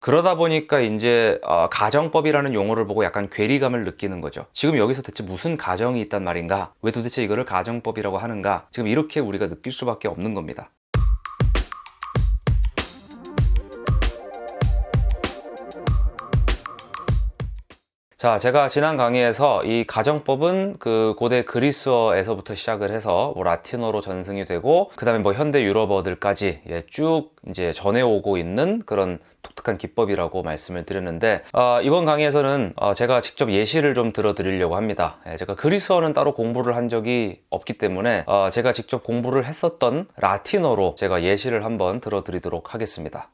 그러다 보니까 이제 가정법이라는 용어를 보고 약간 괴리감을 느끼는 거죠. 지금 여기서 대체 무슨 가정이 있단 말인가? 왜 도대체 이거를 가정법이라고 하는가? 지금 이렇게 우리가 느낄 수밖에 없는 겁니다. 자, 제가 지난 강의에서 이 가정법은 그 고대 그리스어에서부터 시작을 해서 뭐 라틴어로 전승이 되고 그 다음에 뭐 현대 유럽어들까지 쭉 이제 전해오고 있는 그런 독특한 기법이라고 말씀을 드렸는데 이번 강의에서는 제가 직접 예시를 좀 들어드리려고 합니다. 제가 그리스어는 따로 공부를 한 적이 없기 때문에 제가 직접 공부를 했었던 라틴어로 제가 예시를 한번 들어드리도록 하겠습니다.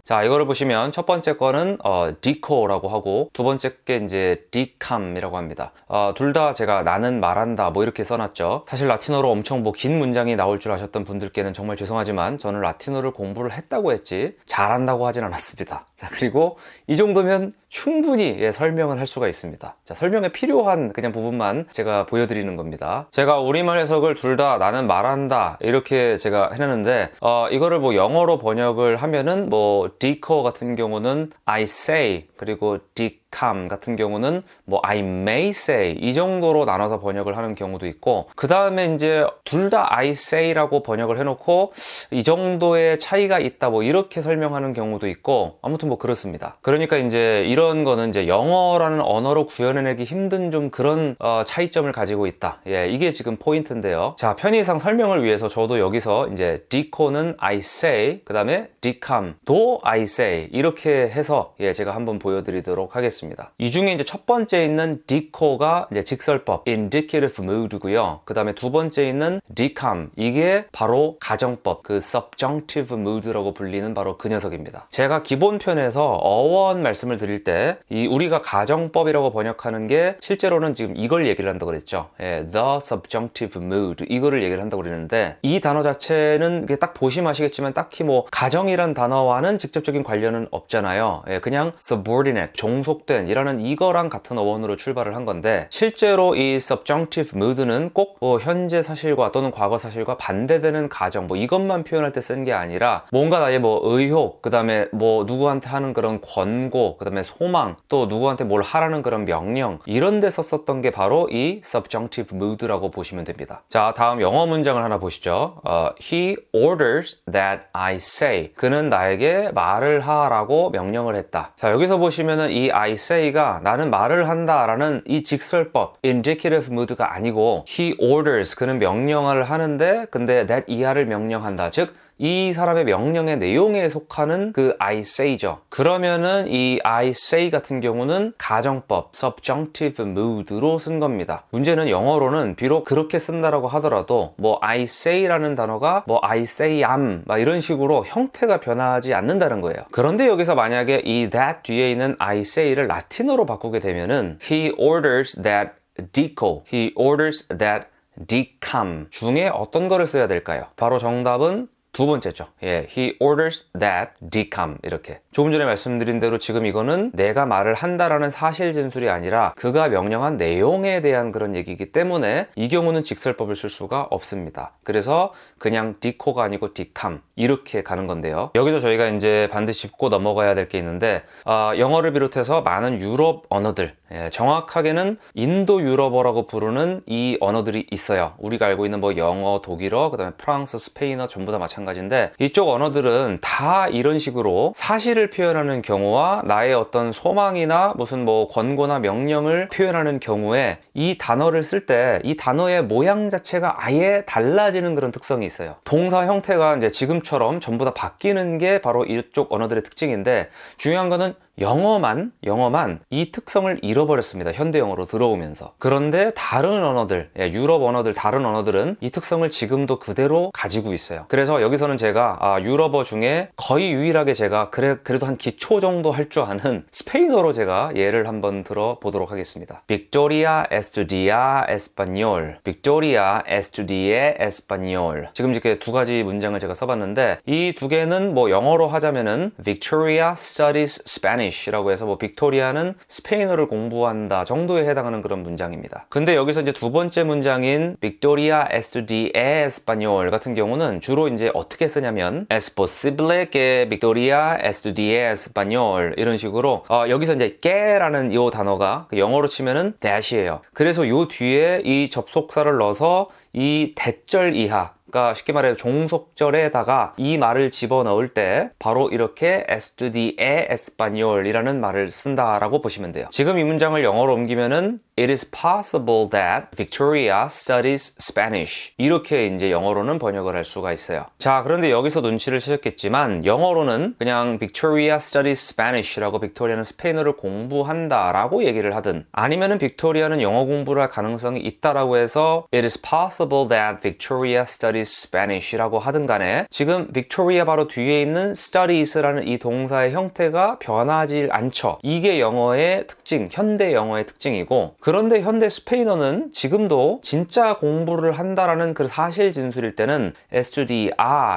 자, 이거를 보시면 첫 번째 거는 디코라고 하고 두 번째 게 이제 디캄이라고 합니다. 둘 다 제가 나는 말한다 뭐 이렇게 써놨죠. 사실 라틴어로 엄청 뭐 긴 문장이 나올 줄 아셨던 분들께는 정말 죄송하지만 저는 라틴어를 공부를 했다고 했지 잘한다고 하진 않았습니다. 자, 그리고 이 정도면 충분히 설명을 할 수가 있습니다. 자, 설명에 필요한 그냥 부분만 제가 보여드리는 겁니다. 제가 우리말 해석을 둘 다 나는 말한다 이렇게 제가 해놨는데 이거를 뭐 영어로 번역을 하면은 뭐 디코 같은 경우는 I say 그리고 decam 같은 경우는 뭐 I may say 이 정도로 나눠서 번역을 하는 경우도 있고 그 다음에 이제 둘 다 I say라고 번역을 해놓고 이 정도의 차이가 있다 뭐 이렇게 설명하는 경우도 있고 아무튼 뭐 그렇습니다. 그러니까 이제 이런 거는 이제 영어라는 언어로 구현해내기 힘든 좀 그런 차이점을 가지고 있다. 이게 지금 포인트인데요. 자, 편의상 설명을 위해서 저도 여기서 이제 디코는 I say 그 다음에 decam도 I say 이렇게 해서 제가 한번 보여드리도록 하겠습니다. 이 중에 이제 첫 번째 있는 디코가 이제 직설법 indicative mood고요. 그 다음에 두 번째 있는 decam 이게 바로 가정법 그 subjunctive mood라고 불리는 바로 그 녀석입니다. 제가 기본 편에서 어원 말씀을 드릴 때 이 우리가 가정법이라고 번역하는 게 실제로는 지금 이걸 얘기를 한다고 그랬죠. the subjunctive mood 이거를 얘기를 한다고 그랬는데 이 단어 자체는 딱 보시면 아시겠지만 딱히 뭐 가정이란 단어와는 직접적인 관련은 없잖아요. 그냥 subordinate 종속된 이라는 이거랑 같은 어원으로 출발을 한 건데 실제로 이 subjunctive mood는 꼭 뭐 현재 사실과 또는 과거 사실과 반대되는 가정 뭐 이것만 표현할 때 쓴 게 아니라 뭔가 나의 뭐 의혹 그 다음에 뭐 누구한테 하는 그런 권고 그 다음에 소망 또 누구한테 뭘 하라는 그런 명령 이런 데 썼었던 게 바로 이 subjunctive mood라고 보시면 됩니다. 자, 다음 영어 문장을 하나 보시죠. He orders that I say 그는 나에게 말을 하라고 명령을 했다. 자, 여기서 보시면은 이 I say가 나는 말을 한다 라는 이 직설법 indicative mood가 아니고 he orders 그는 명령을 하는데 근데 that 이하를 명령한다. 즉 이 사람의 명령의 내용에 속하는 그 I say죠. 그러면은 이 I say 같은 경우는 가정법 subjunctive mood로 쓴 겁니다. 문제는 영어로는 비록 그렇게 쓴다라고 하더라도 뭐 I say라는 단어가 뭐 I say am 막 이런 식으로 형태가 변하지 않는다는 거예요. 그런데 여기서 만약에 이 that 뒤에 있는 I say를 라틴어로 바꾸게 되면은 he orders that dico, he orders that decam 중에 어떤 거를 써야 될까요? 바로 정답은 두 번째죠. he orders that decam 이렇게. 조금 전에 말씀드린 대로 지금 이거는 내가 말을 한다라는 사실 진술이 아니라 그가 명령한 내용에 대한 그런 얘기이기 때문에 이 경우는 직설법을 쓸 수가 없습니다. 그래서 그냥 디코가 아니고 decam 이렇게 가는 건데요. 여기서 저희가 이제 반드시 짚고 넘어가야 될 게 있는데 영어를 비롯해서 많은 유럽 언어들 정확하게는 인도 유럽어라고 부르는 이 언어들이 있어요. 우리가 알고 있는 뭐 영어, 독일어, 그 다음에 프랑스, 스페인어 전부 다 마찬가지인데 이쪽 언어들은 다 이런 식으로 사실을 표현하는 경우와 나의 어떤 소망이나 무슨 뭐 권고나 명령을 표현하는 경우에 이 단어를 쓸 때 이 단어의 모양 자체가 아예 달라지는 그런 특성이 있어요. 동사 형태가 이제 지금처럼 전부 다 바뀌는 게 바로 이쪽 언어들의 특징인데 중요한 거는 영어만 이 특성을 잃어버렸습니다. 현대 영어로 들어오면서. 그런데 다른 언어들, 유럽 언어들, 다른 언어들은 이 특성을 지금도 그대로 가지고 있어요. 그래서 여기서는 제가 유럽어 중에 거의 유일하게 제가 그래도 한 기초 정도 할 줄 아는 스페인어로 제가 예를 한번 들어보도록 하겠습니다. Victoria estudia español. Victoria estudia español. 지금 이렇게 두 가지 문장을 제가 써봤는데 이 두 개는 뭐 영어로 하자면은 Victoria studies Spanish 라고 해서 뭐 빅토리아는 스페인어를 공부 공부한다 정도에 해당하는 그런 문장입니다. 근데 여기서 이제 두 번째 문장인 Victoria estudia español 같은 경우는 주로 이제 어떻게 쓰냐면 Es posible que Victoria estudie español 이런 식으로 여기서 이제 que라는 이 단어가 영어로 치면은 that이에요. 그래서 요 뒤에 이 접속사를 넣어서 이 대절 이하, 그러니까 쉽게 말해 종속절에다가 이 말을 집어넣을 때 바로 이렇게 estudie español 이라는 말을 쓴다라고 보시면 돼요. 지금 이 문장을 영어로 옮기면은 It is possible that Victoria studies Spanish 이렇게 이제 영어로는 번역을 할 수가 있어요. 자, 그런데 여기서 눈치를 채셨겠지만 영어로는 그냥 Victoria studies Spanish라고 빅토리아는 스페인어를 공부한다 라고 얘기를 하든 아니면은 빅토리아는 영어 공부를 할 가능성이 있다라고 해서 It is possible that Victoria studies Spanish라고 하든 간에 지금 Victoria 바로 뒤에 있는 studies라는 이 동사의 형태가 변하지 않죠. 이게 영어의 특징, 현대 영어의 특징이고 그런데 현대 스페인어는 지금도 진짜 공부를 한다라는 그 사실 진술일 때는 estudia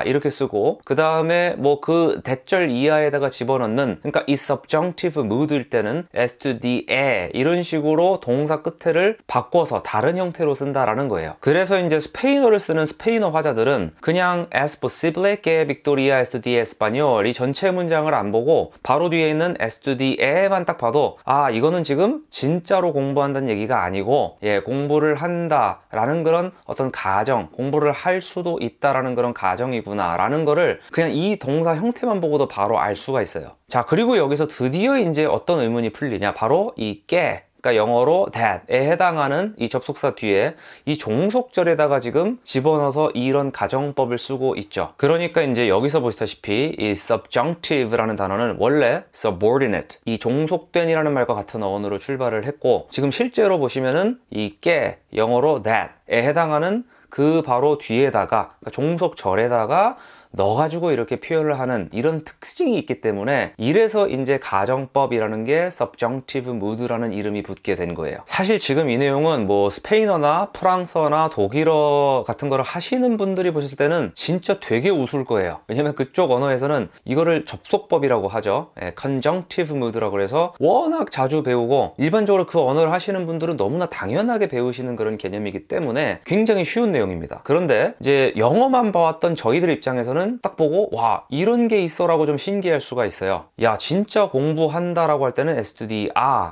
이렇게 쓰고 그 다음에 뭐 그 대절 이하에다가 집어넣는 그러니까 이 subjunctive mood일 때는 estudie 이런 식으로 동사 끝에를 바꿔서 다른 형태로 쓴다라는 거예요. 그래서 이제 스페인어를 쓰는 스페인어 화자들은 그냥 es posible que Victoria estudie español 이 전체 문장을 안 보고 바로 뒤에 있는 estudie만 딱 봐도 이거는 지금 진짜로 공부한다는 얘기가 아니고 공부를 한다라는 그런 어떤 가정, 공부를 할 수도 있다라는 그런 가정이구나 라는 거를 그냥 이 동사 형태만 보고도 바로 알 수가 있어요. 자, 그리고 여기서 드디어 이제 어떤 의문이 풀리냐, 바로 이 que, 그러니까 영어로 that에 해당하는 이 접속사 뒤에 이 종속절에다가 지금 집어넣어서 이런 가정법을 쓰고 있죠. 그러니까 이제 여기서 보시다시피 이 subjunctive라는 단어는 원래 subordinate, 이 종속된이라는 말과 같은 어원으로 출발을 했고 지금 실제로 보시면은 이 que, 영어로 that에 해당하는 그 바로 뒤에다가 그러니까 종속절에다가 넣어가지고 이렇게 표현을 하는 이런 특징이 있기 때문에 이래서 이제 가정법이라는 게 subjunctive mood라는 이름이 붙게 된 거예요. 사실 지금 이 내용은 뭐 스페인어나 프랑스어나 독일어 같은 거를 하시는 분들이 보셨을 때는 진짜 되게 우스울 거예요. 왜냐면 그쪽 언어에서는 이거를 접속법이라고 하죠. conjunctive mood라고 해서 워낙 자주 배우고 일반적으로 그 언어를 하시는 분들은 너무나 당연하게 배우시는 그런 개념이기 때문에 굉장히 쉬운 내용입니다. 그런데 이제 영어만 봐왔던 저희들 입장에서는 딱 보고 와 이런 게 있어 라고 좀 신기할 수가 있어요. 야 진짜 공부한다 라고 할 때는 estudia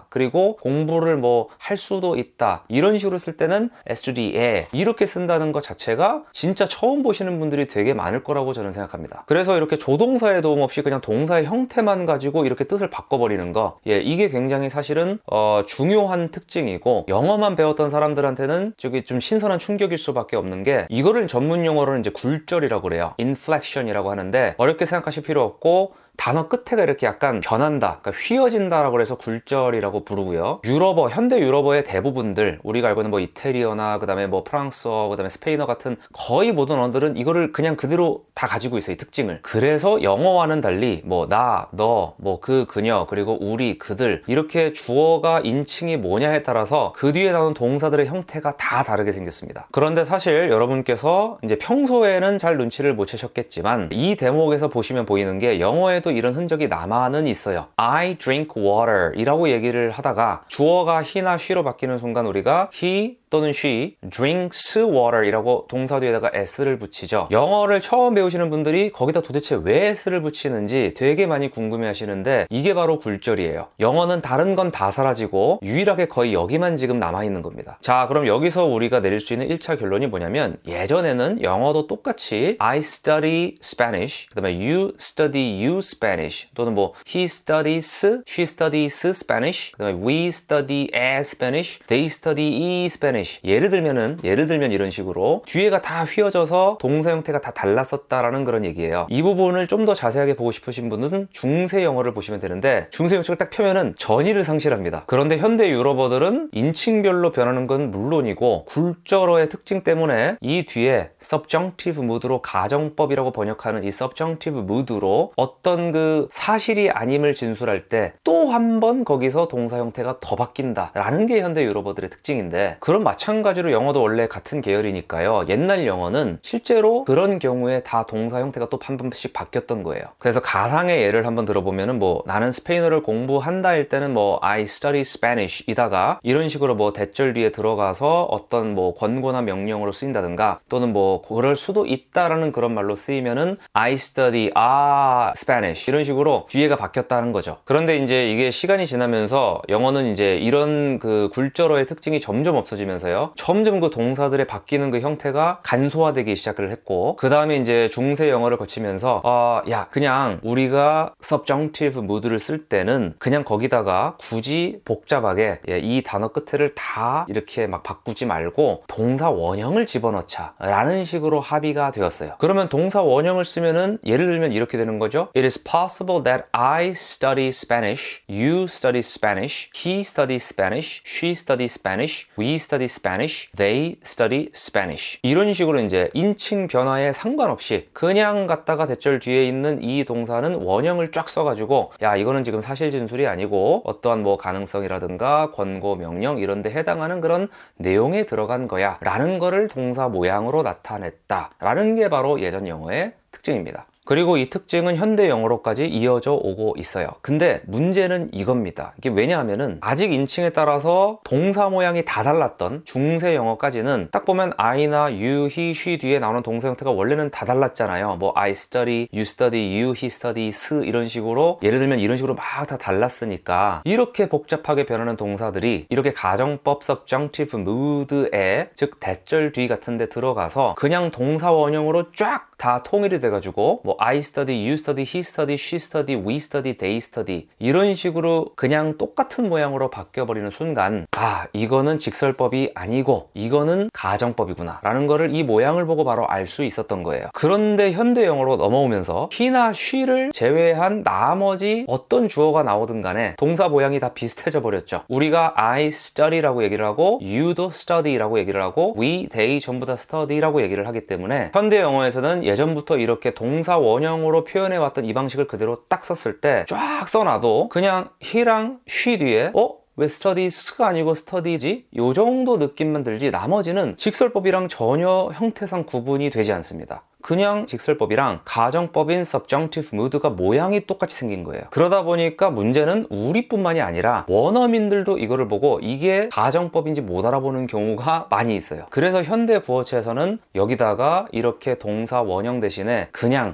그리고 공부를 뭐 할 수도 있다 이런 식으로 쓸 때는 estudie 이렇게 쓴다는 것 자체가 진짜 처음 보시는 분들이 되게 많을 거라고 저는 생각합니다. 그래서 이렇게 조동사의 도움 없이 그냥 동사의 형태만 가지고 이렇게 뜻을 바꿔버리는 거 이게 굉장히 사실은 중요한 특징이고 영어만 배웠던 사람들한테는 저기 좀 신선한 충격일 수밖에 없는 게 이거를 전문 용어로는 이제 굴절이라고 그래요. inflection이라고 하는데 어렵게 생각하실 필요 없고 단어 끝에가 이렇게 약간 변한다, 그러니까 휘어진다라고 해서 굴절이라고 부르고요. 유럽어, 현대 유럽어의 대부분들 우리가 알고 있는 뭐 이태리어나 그 다음에 뭐 프랑스어, 그 다음에 스페인어 같은 거의 모든 언어들은 이거를 그냥 그대로 다 가지고 있어요, 이 특징을. 그래서 영어와는 달리 뭐 나, 너, 뭐 그, 그녀, 그리고 우리, 그들 이렇게 주어가 인칭이 뭐냐에 따라서 그 뒤에 나오는 동사들의 형태가 다 다르게 생겼습니다. 그런데 사실 여러분께서 이제 평소에는 잘 눈치를 못 채셨겠지만 이 대목에서 보시면 보이는 게 영어에 또 이런 흔적이 남아는 있어요. I drink water 이라고 얘기를 하다가 주어가 he나 she로 바뀌는 순간 우리가 he 또는 she drinks water 이라고 동사 뒤에다가 s를 붙이죠. 영어를 처음 배우시는 분들이 거기다 도대체 왜 s를 붙이는지 되게 많이 궁금해 하시는데 이게 바로 굴절이에요. 영어는 다른 건 다 사라지고 유일하게 거의 여기만 지금 남아있는 겁니다. 자, 그럼 여기서 우리가 내릴 수 있는 1차 결론이 뭐냐면 예전에는 영어도 똑같이 I study Spanish 그 다음에 you study you Spanish 또는 뭐 he studies, she studies Spanish 그 다음에 we study a Spanish, they study e Spanish 예를 들면 이런 식으로 뒤에가 다 휘어져서 동사 형태가 다 달랐었다라는 그런 얘기예요. 이 부분을 좀 더 자세하게 보고 싶으신 분들은 중세 영어를 보시면 되는데 중세 영어를 딱 펴면은 전의를 상실합니다. 그런데 현대 유럽어들은 인칭별로 변하는 건 물론이고 굴절어의 특징 때문에 이 뒤에 subjunctive mood로 가정법이라고 번역하는 이 subjunctive mood로 어떤 그 사실이 아님을 진술할 때 또 한 번 거기서 동사 형태가 더 바뀐다라는 게 현대 유럽어들의 특징인데 그럼 마찬가지로 영어도 원래 같은 계열이니까요. 옛날 영어는 실제로 그런 경우에 다 동사 형태가 또 한 번씩 바뀌었던 거예요. 그래서 가상의 예를 한번 들어보면은 뭐 나는 스페인어를 공부한다일 때는 뭐 I study Spanish 이다가 이런 식으로 뭐 대절 뒤에 들어가서 어떤 뭐 권고나 명령으로 쓰인다든가 또는 뭐 그럴 수도 있다라는 그런 말로 쓰이면은 I study Spanish 이런 식으로 뒤에가 바뀌었다는 거죠. 그런데 이제 이게 시간이 지나면서 영어는 이제 이런 그 굴절어의 특징이 점점 없어지면서요. 점점 그 동사들의 바뀌는 그 형태가 간소화되기 시작을 했고 그 다음에 이제 중세 영어를 거치면서 야 그냥 우리가 subjunctive mood를 쓸 때는 그냥 거기다가 굳이 복잡하게 이 단어 끝에를 다 이렇게 막 바꾸지 말고 동사 원형을 집어넣자 라는 식으로 합의가 되었어요. 그러면 동사 원형을 쓰면은 예를 들면 이렇게 되는 거죠. It is possible that I study Spanish, you study Spanish, he studies Spanish, she studies Spanish, we study Spanish, they study Spanish. 이런 식으로 이제 인칭 변화에 상관없이 그냥 갖다가 대절 뒤에 있는 이 동사는 원형을 쫙 써가지고 야 이거는 지금 사실 진술이 아니고 어떠한 뭐 가능성이라든가 권고 명령 이런 데 해당하는 그런 내용에 들어간 거야 라는 거를 동사 모양으로 나타냈다 라는 게 바로 예전 영어의 특징입니다. 그리고 이 특징은 현대 영어로까지 이어져 오고 있어요. 근데 문제는 이겁니다. 이게 왜냐하면은 아직 인칭에 따라서 동사 모양이 다 달랐던 중세 영어까지는 딱 보면 I나 you, he, she 뒤에 나오는 동사 형태가 원래는 다 달랐잖아요. 뭐 I study, you study, you, he studies 이런 식으로 예를 들면 이런 식으로 막 다 달랐으니까 이렇게 복잡하게 변하는 동사들이 이렇게 가정법 subjunctive mood에 즉 대절 뒤 같은 데 들어가서 그냥 동사 원형으로 쫙 다 통일이 돼가지고 뭐 I study, you study, he study, she study, we study, they study 이런 식으로 그냥 똑같은 모양으로 바뀌어버리는 순간 이거는 직설법이 아니고 이거는 가정법이구나 라는 거를 이 모양을 보고 바로 알 수 있었던 거예요. 그런데 현대 영어로 넘어오면서 he나 she를 제외한 나머지 어떤 주어가 나오든 간에 동사 모양이 다 비슷해져 버렸죠. 우리가 I study라고 얘기를 하고 you도 study라고 얘기를 하고 we, they 전부 다 study라고 얘기를 하기 때문에 현대 영어에서는 예전부터 이렇게 동사 원형으로 표현해왔던 이 방식을 그대로 딱 썼을 때 쫙 써놔도 그냥 he랑 she 뒤에 왜 studies가 아니고 study지? 요 정도 느낌만 들지 나머지는 직설법이랑 전혀 형태상 구분이 되지 않습니다. 그냥 직설법이랑 가정법인 subjunctive mood가 모양이 똑같이 생긴 거예요. 그러다 보니까 문제는 우리뿐만이 아니라 원어민들도 이거를 보고 이게 가정법인지 못 알아보는 경우가 많이 있어요. 그래서 현대 구어체에서는 여기다가 이렇게 동사 원형 대신에 그냥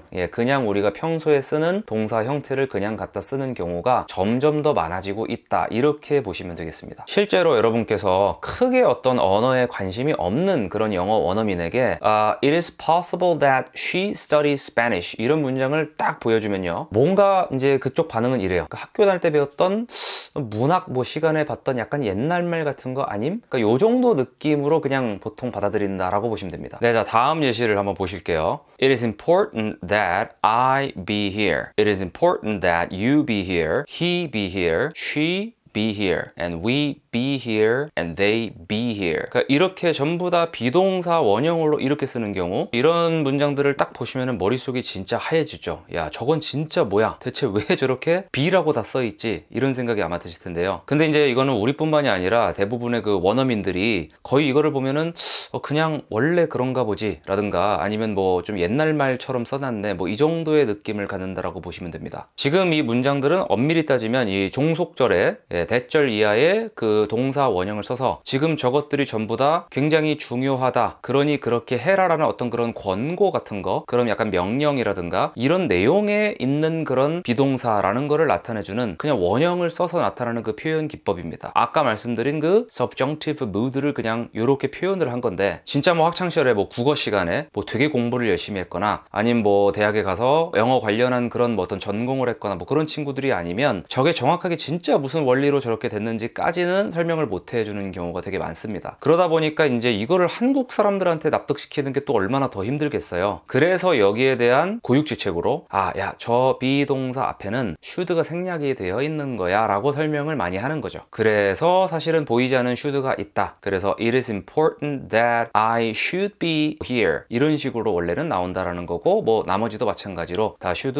우리가 평소에 쓰는 동사 형태를 그냥 갖다 쓰는 경우가 점점 더 많아지고 있다 이렇게 보시면 되겠습니다. 실제로 여러분께서 크게 어떤 언어에 관심이 없는 그런 영어 원어민에게 It is possible that she studies Spanish 이런 문장을 딱 보여주면요 뭔가 이제 그쪽 반응은 이래요. 그러니까 학교 다닐 때 배웠던 문학 뭐 시간에 봤던 약간 옛날 말 같은 거 아님? 그러니까 요 정도 느낌으로 그냥 보통 받아들인다라고 보시면 됩니다. 네, 자 다음 예시를 한번 보실게요. It is important that I be here. It is important that you be here. He be here. She be here and we be here and they be here. 그러니까 이렇게 전부 다 비동사 원형으로 이렇게 쓰는 경우 이런 문장들을 딱 보시면 머릿속이 진짜 하얘지죠. 야 저건 진짜 뭐야 대체 왜 저렇게 be라고 다 써있지 이런 생각이 아마 드실 텐데요. 근데 이제 이거는 우리뿐만이 아니라 대부분의 그 원어민들이 거의 이거를 보면은 그냥 원래 그런가 보지 라든가 아니면 뭐 좀 옛날 말처럼 써놨네 뭐 이 정도의 느낌을 갖는다라고 보시면 됩니다. 지금 이 문장들은 엄밀히 따지면 이 종속절에 대절 이하의 그 동사 원형을 써서 지금 저것들이 전부 다 굉장히 중요하다 그러니 그렇게 해라라는 어떤 그런 권고 같은 거 그런 약간 명령이라든가 이런 내용에 있는 그런 비동사라는 거를 나타내주는 그냥 원형을 써서 나타나는 그 표현 기법입니다. 아까 말씀드린 그 subjunctive mood를 그냥 이렇게 표현을 한 건데 진짜 뭐 학창시절에 뭐 국어 시간에 뭐 되게 공부를 열심히 했거나 아니면 뭐 대학에 가서 영어 관련한 그런 뭐 어떤 전공을 했거나 뭐 그런 친구들이 아니면 저게 정확하게 진짜 무슨 원리로 저렇게 됐는지까지는 설명을 못 해주는 경우가 되게 많습니다. 그러다 보니까 이제 이거를 한국 사람들한테 납득시키는 게 또 얼마나 더 힘들겠어요. 그래서 여기에 대한 고육지책으로 야 저 비동사 앞에는 should가 생략이 되어 있는 거야 라고 설명을 많이 하는 거죠. 그래서 사실은 보이지 않은 should가 있다. 그래서 it is important that I should be here 이런 식으로 원래는 나온다라는 거고 뭐 나머지도 마찬가지로 다 should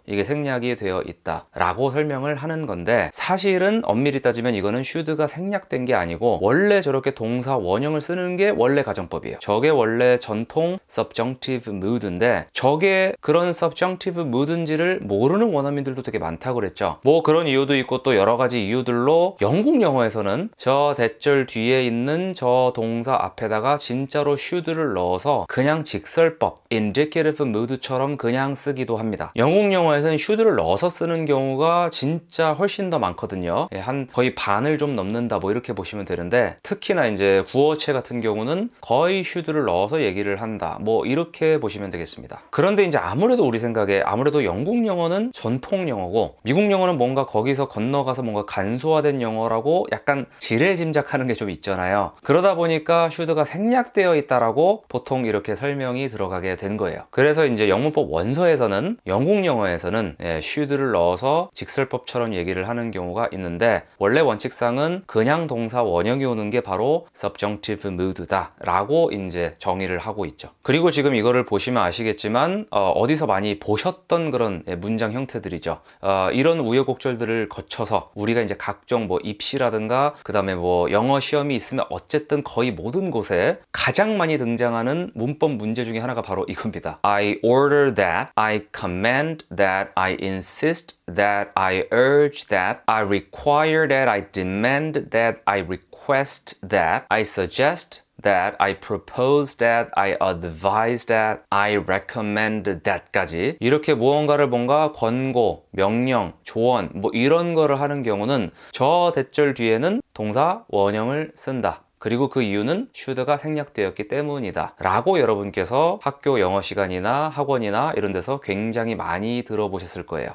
이게 생략이 되어 있다 라고 설명을 하는 건데 사실은 엄밀히 따지면 이거는 should가 생략된 게 아니고 원래 저렇게 동사 원형을 쓰는 게 원래 가정법이에요. 저게 원래 전통 subjunctive mood인데 저게 그런 subjunctive mood인지를 모르는 원어민들도 되게 많다고 그랬죠. 뭐 그런 이유도 있고 또 여러 가지 이유들로 영국 영어에서는 저 대절 뒤에 있는 저 동사 앞에다가 진짜로 should를 넣어서 그냥 직설법 indicative mood처럼 그냥 쓰기도 합니다. 영국 영어에서는 should를 넣어서 쓰는 경우가 진짜 훨씬 더 많거든요. 한 거의 반을 좀 넘는다 뭐 이렇게 보시면 되는데 특히나 이제 구어체 같은 경우는 거의 should를 넣어서 얘기를 한다 뭐 이렇게 보시면 되겠습니다. 그런데 이제 아무래도 우리 생각에 아무래도 영국 영어는 전통 영어고 미국 영어는 뭔가 거기서 건너가서 뭔가 간소화된 영어라고 약간 지레짐작하는 게 좀 있잖아요. 그러다 보니까 should가 생략되어 있다라고 보통 이렇게 설명이 들어가게 된 거예요. 그래서 이제 영문법 원서에서는 영국 영어에서는 should를 넣어서 직설법처럼 얘기를 하는 경우가 있는데 원래 원칙상은 그냥 동사 원형이 오는 게 바로 subjunctive mood다 라고 이제 정의를 하고 있죠. 그리고 지금 이거를 보시면 아시겠지만 어디서 많이 보셨던 그런 문장 형태들이죠. 이런 우여곡절들을 거쳐서 우리가 이제 각종 뭐 입시라든가 그 다음에 뭐 영어 시험이 있으면 어쨌든 거의 모든 곳에 가장 많이 등장하는 문법 문제 중에 하나가 바로 이겁니다. I order that, I command that, I insist that, I urge that, I require that, I demand that, I request that, I suggest that, I propose that, I advise that, I recommend that까지 이렇게 무언가를 뭔가 권고, 명령, 조언 뭐 이런 거를 하는 경우는 저 대절 뒤에는 동사 원형을 쓴다. 그리고 그 이유는 should가 생략되었기 때문이다 라고 여러분께서 학교 영어 시간이나 학원이나 이런 데서 굉장히 많이 들어보셨을 거예요.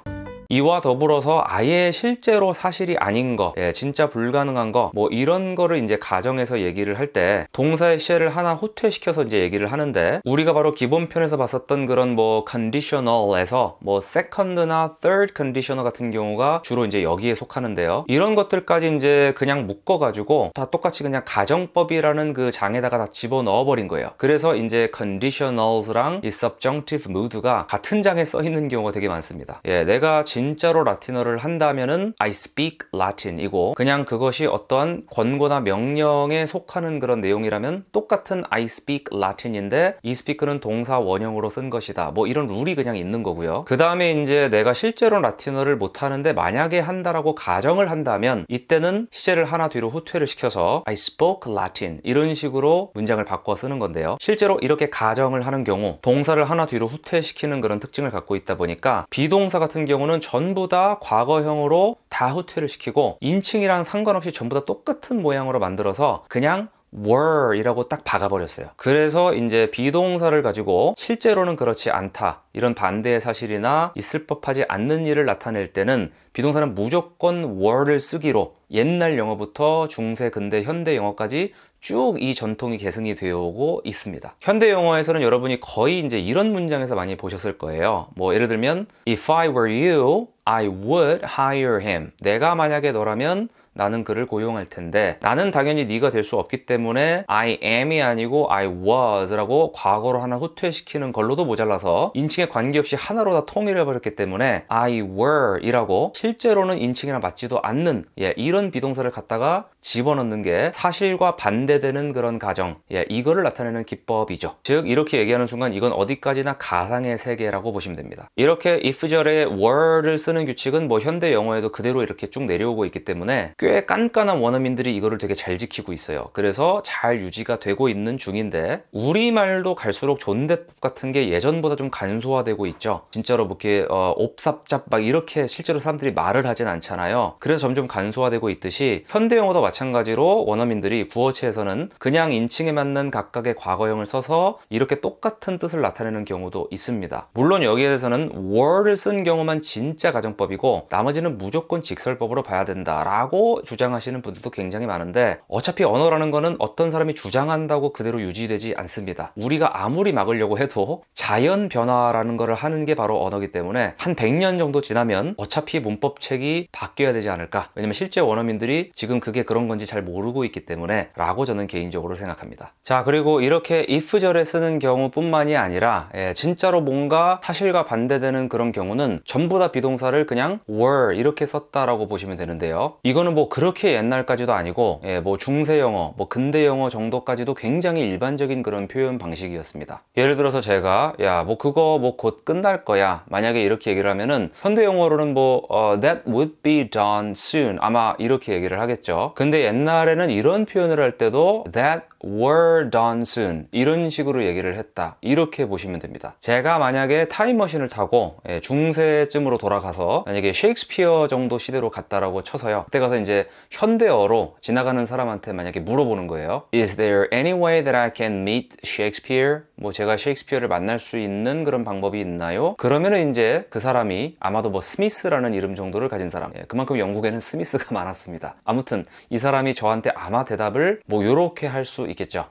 이와 더불어서 아예 실제로 사실이 아닌 거, 진짜 불가능한 거, 뭐 이런 거를 이제 가정에서 얘기를 할 때 동사의 시제를 하나 후퇴시켜서 이제 얘기를 하는데 우리가 바로 기본 편에서 봤었던 그런 뭐 conditional에서 뭐 second나 third conditional 같은 경우가 주로 이제 여기에 속하는데요. 이런 것들까지 이제 그냥 묶어가지고 다 똑같이 그냥 가정법이라는 그 장에다가 다 집어넣어 버린 거예요. 그래서 이제 conditionals랑 이 subjunctive mood가 같은 장에 써 있는 경우가 되게 많습니다. 내가 진짜로 라틴어를 한다면은 I speak Latin이고 그냥 그것이 어떠한 권고나 명령에 속하는 그런 내용이라면 똑같은 I speak Latin인데 이 speak는 동사 원형으로 쓴 것이다. 뭐 이런 룰이 그냥 있는 거고요. 그 다음에 이제 내가 실제로 라틴어를 못하는데 만약에 한다라고 가정을 한다면 이때는 시제를 하나 뒤로 후퇴를 시켜서 I spoke Latin 이런 식으로 문장을 바꿔 쓰는 건데요. 실제로 이렇게 가정을 하는 경우 동사를 하나 뒤로 후퇴시키는 그런 특징을 갖고 있다 보니까 비동사 같은 경우는 전부 다 과거형으로 다 후퇴를 시키고 인칭이랑 상관없이 전부 다 똑같은 모양으로 만들어서 그냥 were 이라고 딱 박아버렸어요. 그래서 이제 비동사를 가지고 실제로는 그렇지 않다 이런 반대의 사실이나 있을 법하지 않는 일을 나타낼 때는 비동사는 무조건 were를 쓰기로 옛날 영어부터 중세, 근대, 현대 영어까지 쭉 이 전통이 계승이 되어 오고 있습니다. 현대 영어에서는 여러분이 거의 이제 이런 문장에서 많이 보셨을 거예요. 뭐 예를 들면 If I were you, I would hire him. 내가 만약에 너라면 나는 그를 고용할 텐데 나는 당연히 네가 될 수 없기 때문에 I am이 아니고 I was 라고 과거로 하나 후퇴시키는 걸로도 모자라서 인칭에 관계없이 하나로 다 통일해버렸기 때문에 I were 이라고 실제로는 인칭이랑 맞지도 않는 이런 비동사를 갖다가 집어넣는 게 사실과 반대되는 그런 가정 이거를 나타내는 기법이죠. 즉 이렇게 얘기하는 순간 이건 어디까지나 가상의 세계라고 보시면 됩니다. 이렇게 if절에 were를 쓰는 규칙은 뭐 현대 영어에도 그대로 이렇게 쭉 내려오고 있기 때문에 꽤 깐깐한 원어민들이 이거를 되게 잘 지키고 있어요. 그래서 잘 유지가 되고 있는 중인데 우리말도 갈수록 존대법 같은 게 예전보다 좀 간소화되고 있죠. 진짜로 뭐 이렇게 옵삽잡 막 이렇게 실제로 사람들이 말을 하진 않잖아요. 그래서 점점 간소화되고 있듯이 현대 영어도 마찬가지로 원어민들이 구어체에서는 그냥 인칭에 맞는 각각의 과거형을 써서 이렇게 똑같은 뜻을 나타내는 경우도 있습니다. 물론 여기에 대해서는 were를 쓴 경우만 진짜 가정법이고 나머지는 무조건 직설법으로 봐야 된다라고 주장하시는 분들도 굉장히 많은데 어차피 언어라는 거는 어떤 사람이 주장한다고 그대로 유지되지 않습니다. 우리가 아무리 막으려고 해도 자연 변화라는 거를 하는 게 바로 언어이기 때문에 한 100년 정도 지나면 어차피 문법책이 바뀌어야 되지 않을까. 왜냐면 실제 원어민들이 지금 그게 그런 어떤 건지 잘 모르고 있기 때문에 라고 저는 개인적으로 생각합니다. 자, 그리고 이렇게 if절에 쓰는 경우뿐만이 아니라 진짜로 뭔가 사실과 반대되는 그런 경우는 전부 다 비동사를 그냥 were 이렇게 썼다라고 보시면 되는데요. 이거는 뭐 그렇게 옛날까지도 아니고 뭐 중세 영어, 뭐 근대 영어 정도까지도 굉장히 일반적인 그런 표현 방식이었습니다. 예를 들어서 제가 야, 뭐 그거 뭐 곧 끝날 거야. 만약에 이렇게 얘기를 하면은 현대 영어로는 뭐 that would be done soon 아마 이렇게 얘기를 하겠죠. 근데 옛날에는 이런 표현을 할 때도 that were done soon 이런 식으로 얘기를 했다 이렇게 보시면 됩니다. 제가 만약에 타임머신을 타고 중세쯤으로 돌아가서 만약에 셰익스피어 정도 시대로 갔다라고 쳐서요, 그때 가서 이제 현대어로 지나가는 사람한테 만약에 물어보는 거예요. Is there any way that I can meet Shakespeare? 뭐 제가 셰익스피어를 만날 수 있는 그런 방법이 있나요? 그러면은 이제 그 사람이 아마도 뭐 스미스라는 이름 정도를 가진 사람, 그만큼 영국에는 스미스가 많았습니다. 아무튼 이 사람이 저한테 아마 대답을 뭐 요렇게 할 수 있겠죠.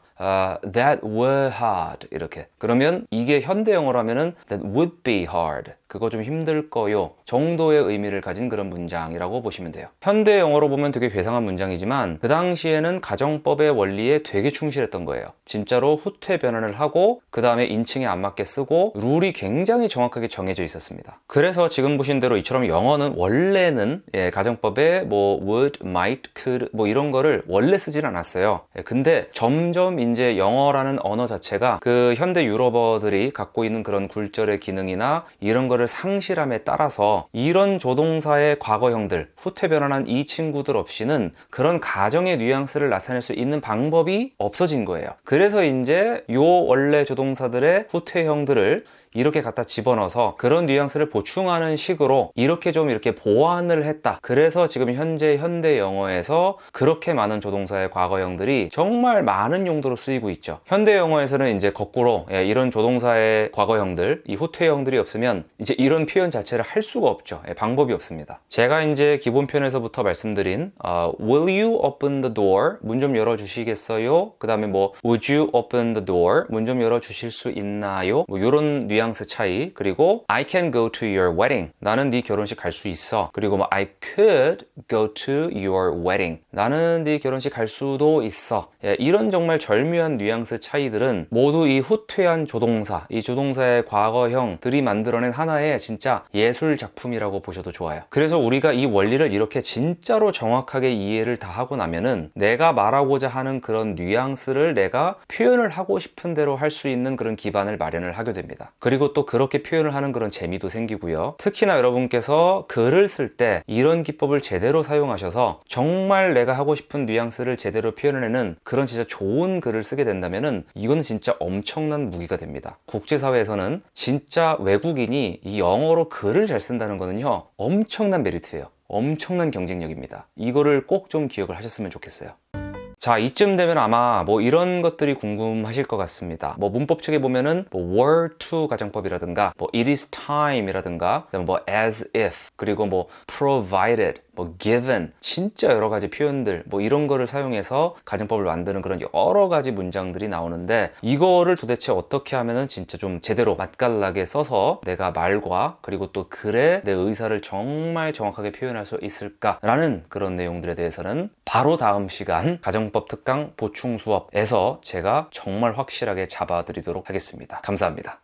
That were hard 이렇게. 그러면 이게 현대 영어라면은 that would be hard. 그거 좀 힘들 거요 정도의 의미를 가진 그런 문장이라고 보시면 돼요. 현대 영어로 보면 되게 괴상한 문장이지만 그 당시에는 가정법의 원리에 되게 충실했던 거예요. 진짜로 후퇴 변환을 하고 그 다음에 인칭에 안 맞게 쓰고 룰이 굉장히 정확하게 정해져 있었습니다. 그래서 지금 보신 대로 이처럼 영어는 원래는 가정법에 뭐 would, might, could 뭐 이런 거를 원래 쓰진 않았어요. 근데 점점 이제 영어라는 언어 자체가 그 현대 유럽어들이 갖고 있는 그런 굴절의 기능이나 이런 거를 상실함에 따라서 이런 조동사의 과거형들, 후퇴 변환한 이 친구들 없이는 그런 가정의 뉘앙스를 나타낼 수 있는 방법이 없어진 거예요. 그래서 이제 요 원래 조동사들의 후퇴형들을 이렇게 갖다 집어넣어서 그런 뉘앙스를 보충하는 식으로 이렇게 좀 이렇게 보완을 했다. 그래서 지금 현재 현대 영어에서 그렇게 많은 조동사의 과거형들이 정말 많은 용도로 쓰이고 있죠. 현대 영어에서는 이제 거꾸로 이런 조동사의 과거형들, 이 후퇴형들이 없으면 이제 이런 표현 자체를 할 수가 없죠. 방법이 없습니다. 제가 이제 기본 편에서부터 말씀드린 Will you open the door? 문 좀 열어주시겠어요? 그 다음에 뭐 Would you open the door? 문 좀 열어주실 수 있나요? 뭐 이런 뉘앙스 차이. 그리고 I can go to your wedding. 나는 네 결혼식 갈 수 있어. 그리고 뭐 I could go to your wedding. 나는 네 결혼식 갈 수도 있어. 이런 정말 절묘한 뉘앙스 차이들은 모두 이 후퇴한 조동사, 이 조동사의 과거형들이 만들어낸 하나의 진짜 예술 작품이라고 보셔도 좋아요. 그래서 우리가 이 원리를 이렇게 진짜로 정확하게 이해를 다 하고 나면은 내가 말하고자 하는 그런 뉘앙스를 내가 표현을 하고 싶은 대로 할 수 있는 그런 기반을 마련을 하게 됩니다. 그리고 또 그렇게 표현을 하는 그런 재미도 생기고요. 특히나 여러분께서 글을 쓸 때 이런 기법을 제대로 사용하셔서 정말 내가 하고 싶은 뉘앙스를 제대로 표현해내는 그런 진짜 좋은 글을 쓰게 된다면은 이건 진짜 엄청난 무기가 됩니다. 국제사회에서는 진짜 외국인이 이 영어로 글을 잘 쓴다는 거는요, 엄청난 메리트예요. 엄청난 경쟁력입니다. 이거를 꼭 좀 기억을 하셨으면 좋겠어요. 자, 이쯤 되면 아마 뭐 이런 것들이 궁금하실 것 같습니다. 뭐 문법 측에 보면은 뭐 were to 가정법이라든가 뭐 it is time이라든가 그다음에 뭐 as if 그리고 뭐 provided 뭐 given 진짜 여러 가지 표현들 뭐 이런 거를 사용해서 가정법을 만드는 그런 여러 가지 문장들이 나오는데 이거를 도대체 어떻게 하면은 진짜 좀 제대로 맛깔나게 써서 내가 말과 그리고 또 글에 내 의사를 정말 정확하게 표현할 수 있을까라는 그런 내용들에 대해서는 바로 다음 시간 가정법 특강 보충 수업에서 제가 정말 확실하게 잡아드리도록 하겠습니다. 감사합니다.